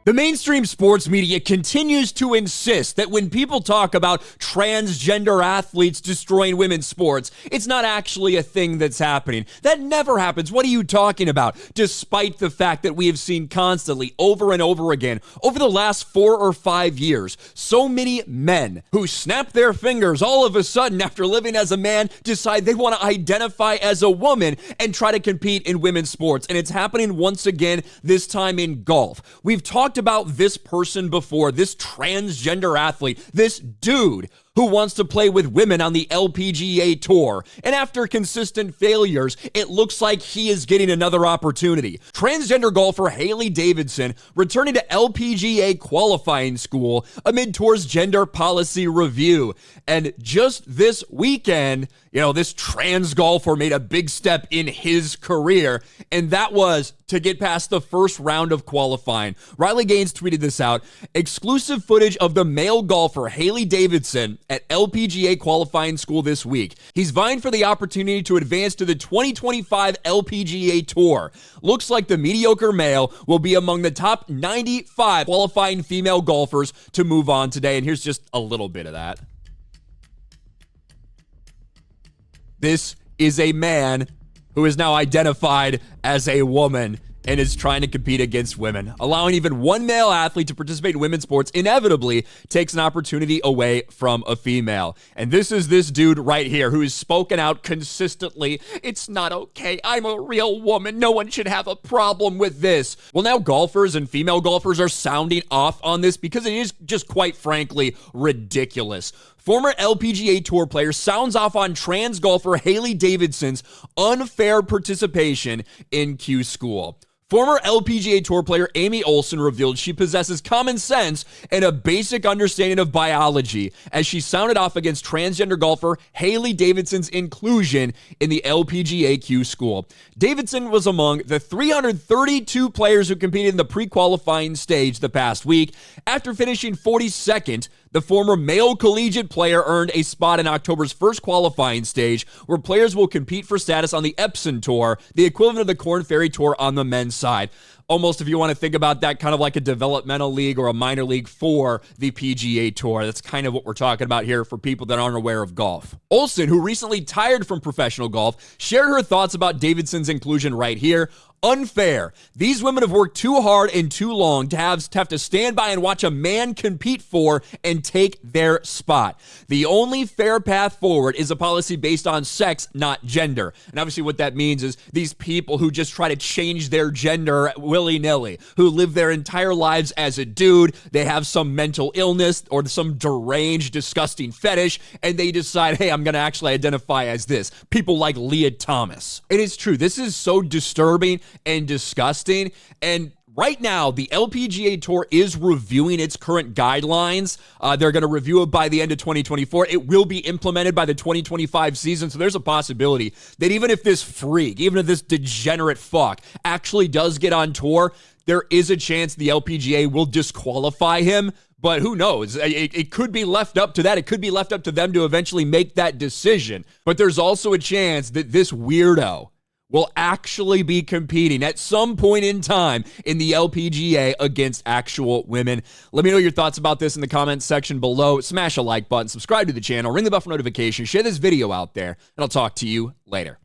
The mainstream sports media continues to insist that when people talk about transgender athletes destroying women's sports, it's not actually a thing that's happening. That never happens. What are you talking about? Despite the fact that we have seen constantly, over and over again, over the last 4 or 5 years, so many men who snap their fingers all of a sudden after living as a man decide they want to identify as a woman and try to compete in women's sports. And it's happening once again, this time in golf. We've talked about this person before, this transgender athlete, this dude who wants to play with women on the LPGA tour. And after consistent failures, it looks like he is getting another opportunity. Transgender golfer Hailey Davidson returning to LPGA qualifying school amid tour's gender policy review. And just this weekend, this trans golfer made a big step in his career, and that was to get past the first round of qualifying. Riley Gaines tweeted this out. Exclusive footage of the male golfer Hailey Davidson at LPGA qualifying school this week. He's vying for the opportunity to advance to the 2025 LPGA Tour. Looks like the mediocre male will be among the top 95 qualifying female golfers to move on today. And here's just a little bit of that. This is a man who is now identified as a woman and is trying to compete against women. Allowing even one male athlete to participate in women's sports inevitably takes an opportunity away from a female. And this is this dude right here who has spoken out consistently. It's not okay. I'm a real woman. No one should have a problem with this. Well, now golfers and female golfers are sounding off on this because it is just quite frankly ridiculous. Former LPGA Tour player sounds off on trans golfer Hailey Davidson's unfair participation in Q School. Former LPGA Tour player Amy Olsen revealed she possesses common sense and a basic understanding of biology as she sounded off against transgender golfer Hailey Davidson's inclusion in the LPGA Q School. Davidson was among the 332 players who competed in the pre-qualifying stage the past week. After finishing 42nd, the former male collegiate player earned a spot in October's first qualifying stage, where players will compete for status on the Epson Tour, the equivalent of the Korn Ferry Tour on the men's side. Almost, if you want to think about that, kind of like a developmental league or a minor league for the PGA Tour. That's kind of what we're talking about here for people that aren't aware of golf. Olsen, who recently retired from professional golf, shared her thoughts about Davidson's inclusion right here. Unfair. These women have worked too hard and too long to have to stand by and watch a man compete for and take their spot. The only fair path forward is a policy based on sex, not gender. And obviously what that means is these people who just try to change their gender willy-nilly, who live their entire lives as a dude, they have some mental illness or some deranged, disgusting fetish, and they decide, hey, I'm going to actually identify as this. People like Leah Thomas. It is true. This is so disturbing and disgusting. And right now, the LPGA Tour is reviewing its current guidelines. They're going to review it by the end of 2024. It will be implemented by the 2025 season. So there's a possibility that even if this freak, even if this degenerate fuck actually does get on tour, there is a chance the LPGA will disqualify him. But who knows? It could be left up to that. It could be left up to them to eventually make that decision. But there's also a chance that this weirdo will actually be competing at some point in time in the LPGA against actual women. Let me know your thoughts about this in the comments section below. Smash a like button, subscribe to the channel, ring the bell for notifications, share this video out there, and I'll talk to you later.